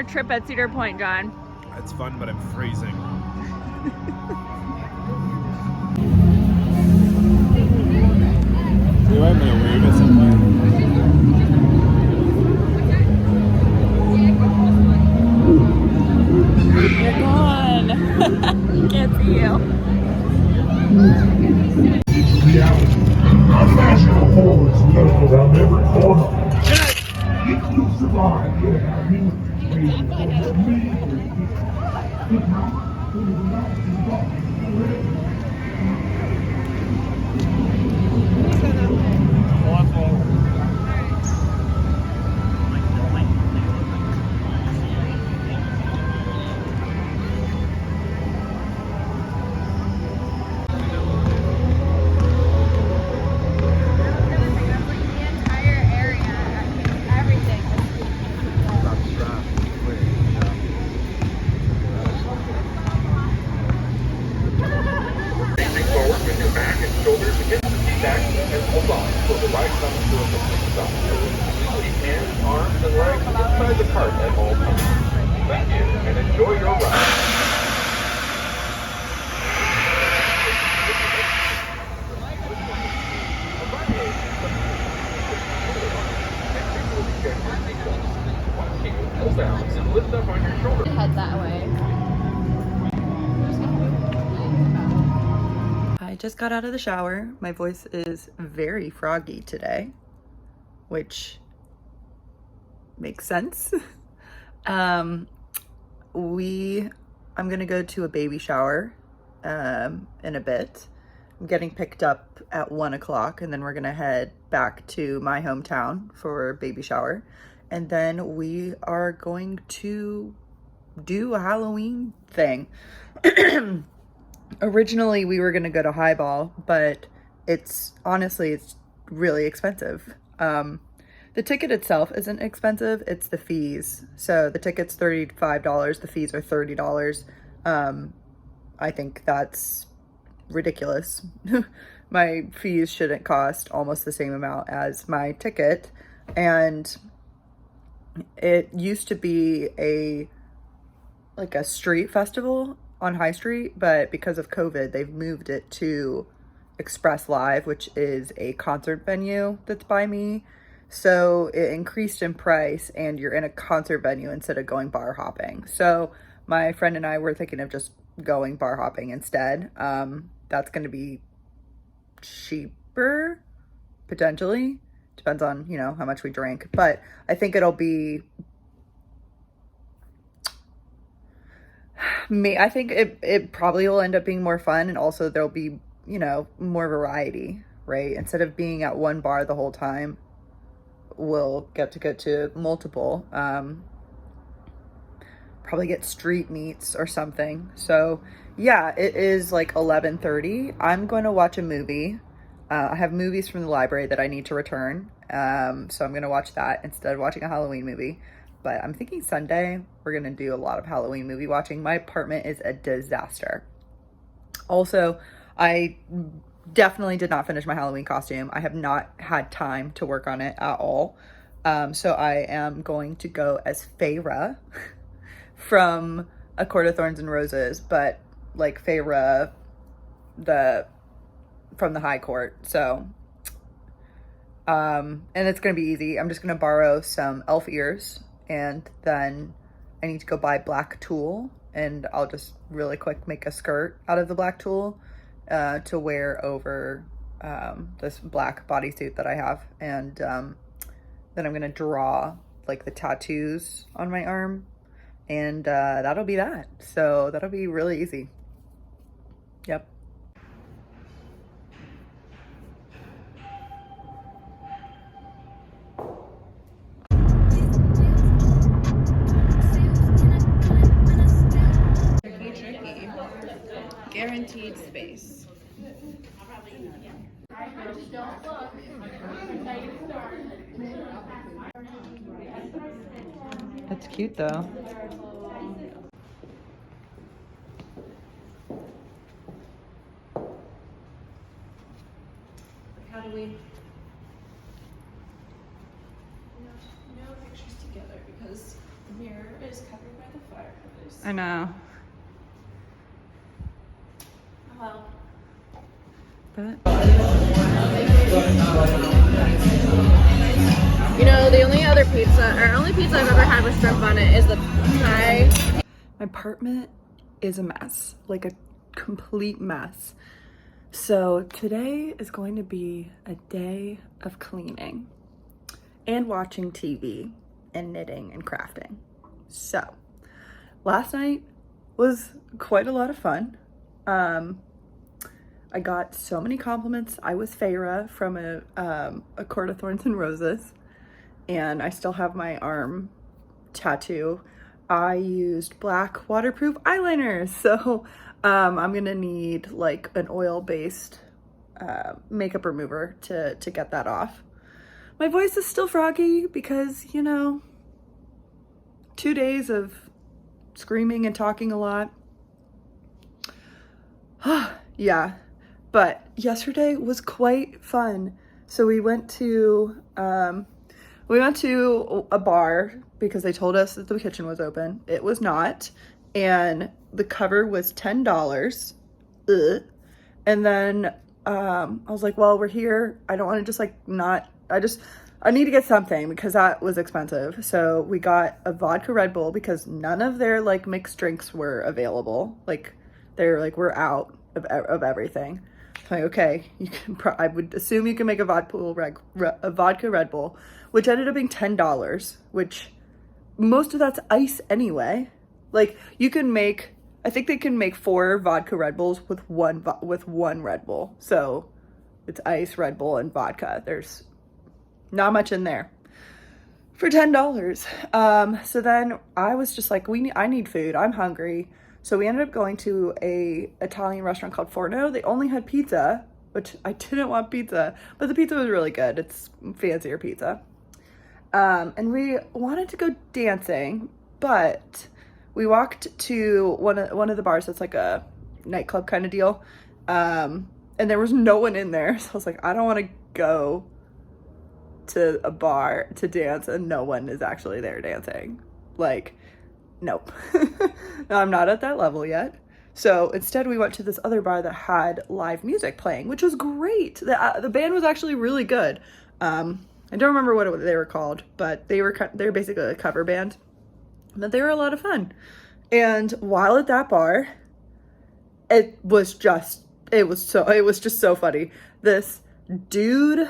trip at Cedar Point, John? It's fun, but I'm freezing. You want me to wave at somewhere? You're gone. Can't see you. Our national forwards lurk around every corner. It will survive, yeah. Forward with your back and shoulders against the seat back and hold on until the right comes to a complete stop. Keep hands, arms, and legs inside the cart at all times. Thank you, and enjoy your ride. Pull down and lift up on your shoulder. Head that way. I just got out of the shower. My voice is very froggy today, which makes sense. I'm gonna go to a baby shower in a bit. I'm getting picked up at 1 o'clock, and then we're gonna head back to my hometown for a baby shower. And then we are going to do a Halloween thing. Originally, we were gonna go to Highball, but it's really expensive. The ticket itself isn't expensive, it's the fees. So the ticket's $35, the fees are $30. I think that's ridiculous. My fees shouldn't cost almost the same amount as my ticket. And it used to be a street festival on High Street, but because of COVID, they've moved it to Express Live, which is a concert venue that's by me. So it increased in price, and you're in a concert venue instead of going bar hopping. So my friend and I were thinking of just going bar hopping instead. That's going to be cheaper, potentially. Depends on, how much we drink. But I think it'll be... I think it probably will end up being more fun, and also there'll be, more variety, right? Instead of being at one bar the whole time, we'll get to go to multiple. Probably get street meets or something. So yeah, it is like 11:30. I'm going to watch a movie. I have movies from the library that I need to return. So I'm going to watch that instead of watching a Halloween movie. But I'm thinking Sunday, we're going to do a lot of Halloween movie watching. My apartment is a disaster. Also, I definitely did not finish my Halloween costume. I have not had time to work on it at all. So I am going to go as Feyre from A Court of Thorns and Roses, but like Feyre from the High Court. So, and it's going to be easy. I'm just going to borrow some elf ears, and then I need to go buy black tulle, and I'll just really quick make a skirt out of the black tulle to wear over this black bodysuit that I have. And then I'm going to draw like the tattoos on my arm, and that'll be that. So that'll be really easy. Yep. Tricky. Guaranteed space. That's cute though. How do we? No pictures together because the mirror is covered. I know. Well. But You know, the only other pizza, or only pizza I've ever had with shrimp on it is the Thai. My apartment is a mess, like a complete mess. So today is going to be a day of cleaning and watching TV and knitting and crafting. So last night was quite a lot of fun. I got so many compliments. I was Feyre from a Court of Thorns and Roses, and I still have my arm tattoo. I used black waterproof eyeliner, so I'm gonna need like an oil-based makeup remover to get that off. My voice is still froggy because, you know, 2 days of screaming and talking a lot. Yeah, but yesterday was quite fun. So we went to a bar because they told us that the kitchen was open. It was not, and the cover was $10. Ugh. And then I was like, well, we're here. I don't want to just like not. I need to get something because that was expensive. So we got a vodka Red Bull because none of their like mixed drinks were available. Like they're like, we're out of everything. Like, okay, you can. I would assume you can make a vodka Red Bull, which ended up being $10, which most of that's ice anyway. Like you can make, I think they can make 4 vodka Red Bulls with one Red Bull. So it's ice, Red Bull, and vodka. There's not much in there for $10. So then I was just like, I need food. I'm hungry. So we ended up going to a Italian restaurant called Forno. They only had pizza, which I didn't want pizza, but the pizza was really good. It's fancier pizza. And we wanted to go dancing, but we walked to one of the bars that's like a nightclub kind of deal. And there was no one in there. So I was like, I don't want to go to a bar to dance and no one is actually there dancing. Like, nope. No, I'm not at that level yet. So instead we went to this other bar that had live music playing, which was great. The band was actually really good. I don't remember what they were called, but they were basically a cover band. But they were a lot of fun. And while at that bar, it was just so funny. This dude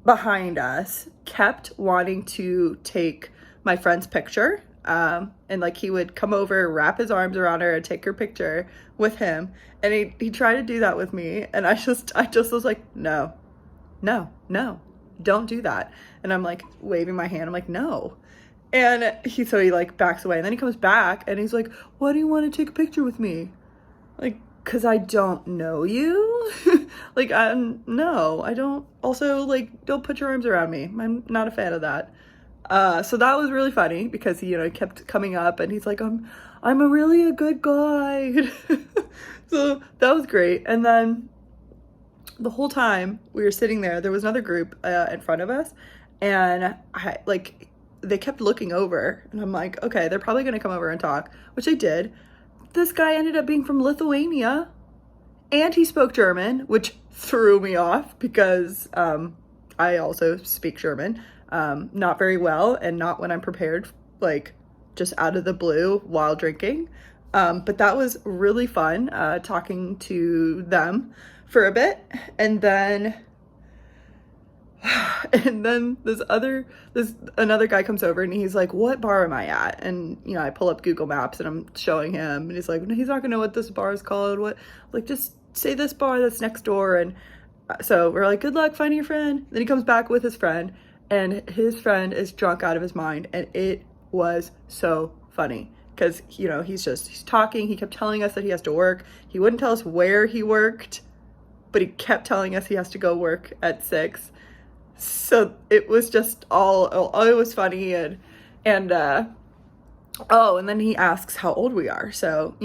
behind us kept wanting to take my friend's picture. And like he would come over, wrap his arms around her and take her picture with him. And he tried to do that with me. And I just was like, no, don't do that. And I'm like waving my hand. I'm like, no. And he like backs away. And then he comes back and he's like, why do you want to take a picture with me? Like, cause I don't know you. Like, no, I don't. Also, like, don't put your arms around me. I'm not a fan of that. So that was really funny because he, kept coming up and he's like, I'm a good guy. So that was great. And then the whole time we were sitting there was another group in front of us, and they kept looking over, and I'm like, okay, they're probably gonna come over and talk, which they did. This guy ended up being from Lithuania, and he spoke German, which threw me off because I also speak German, not very well, and not when I'm prepared, like just out of the blue while drinking. But that was really fun, talking to them for a bit, and then another guy comes over and he's like, what bar am I at? And I pull up Google Maps and I'm showing him, and he's like, he's not gonna know what this bar is called. What? Like, just say this bar that's next door. And so we're like, good luck finding your friend. Then he comes back with his friend, and his friend is drunk out of his mind, and it was so funny because he's talking. He kept telling us that he has to work. He wouldn't tell us where he worked, but he kept telling us he has to go work at 6. So it was just it was funny. And then he asks how old we are. So,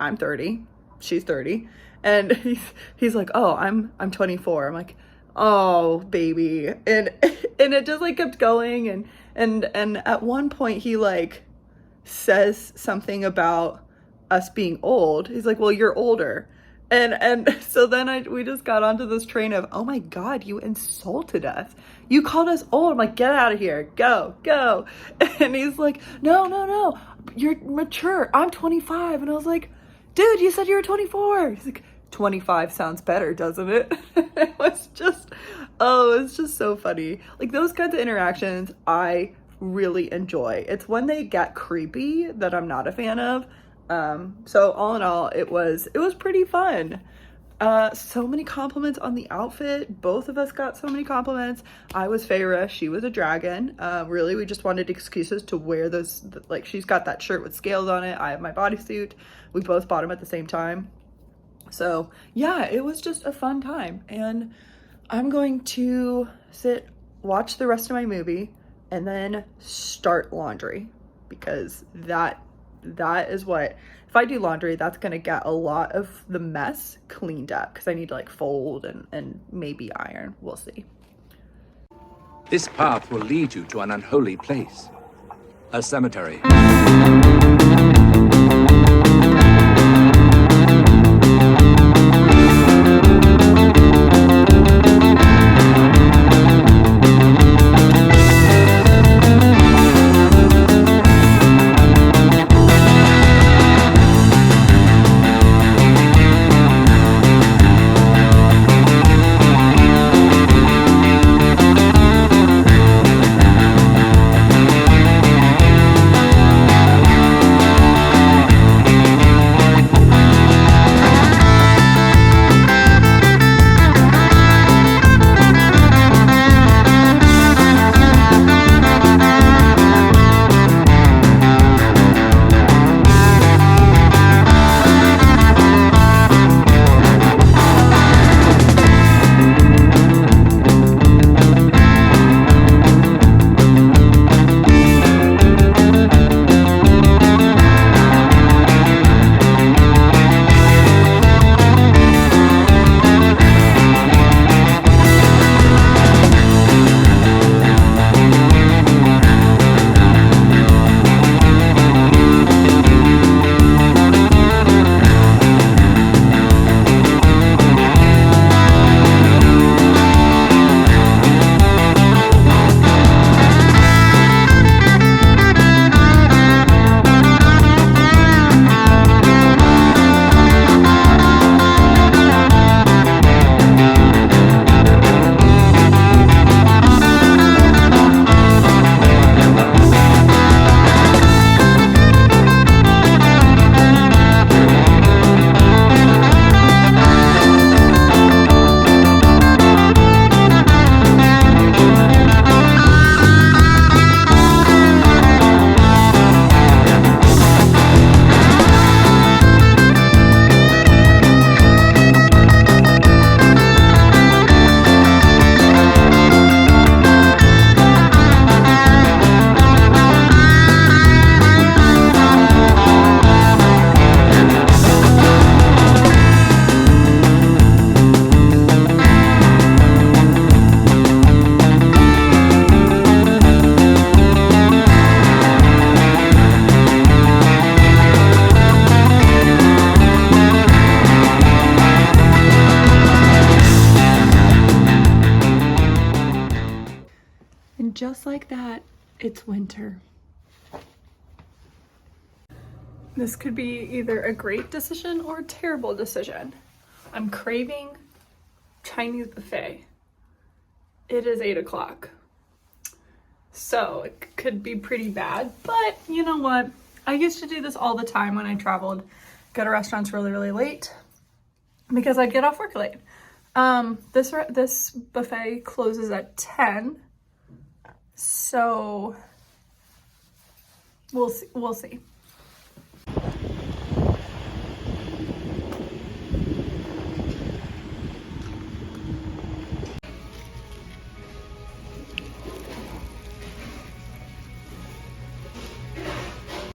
I'm 30, she's 30. And he's like, oh, I'm 24. I'm like, oh, baby. And it just like kept going. And at one point he like says something about us being old. He's like, well, you're older. And so then we just got onto this train of, oh my God, you insulted us. You called us old. I'm like, get out of here. Go. And he's like, no. You're mature. I'm 25. And I was like, dude, you said you were 24. He's like, 25 sounds better, doesn't it? It was just so funny. Like, those kinds of interactions I really enjoy. It's when they get creepy that I'm not a fan of. So all in all, it was pretty fun. So many compliments on the outfit. Both of us got so many compliments. I was Feyre, she was a dragon. Really, we just wanted excuses to wear those, like, she's got that shirt with scales on it. I have my bodysuit. We both bought them at the same time. So yeah, it was just a fun time. And I'm going to watch the rest of my movie, and then start laundry, because that is what, if I do laundry, that's gonna get a lot of the mess cleaned up, because I need to like fold and maybe iron. We'll see. This path will lead you to an unholy place, a cemetery. And just like that, it's winter. This could be either a great decision or a terrible decision. I'm craving Chinese buffet. It is 8 o'clock. So it could be pretty bad, but you know what? I used to do this all the time when I traveled, go to restaurants really, really late because I'd get off work late. This buffet closes at 10. So we'll see.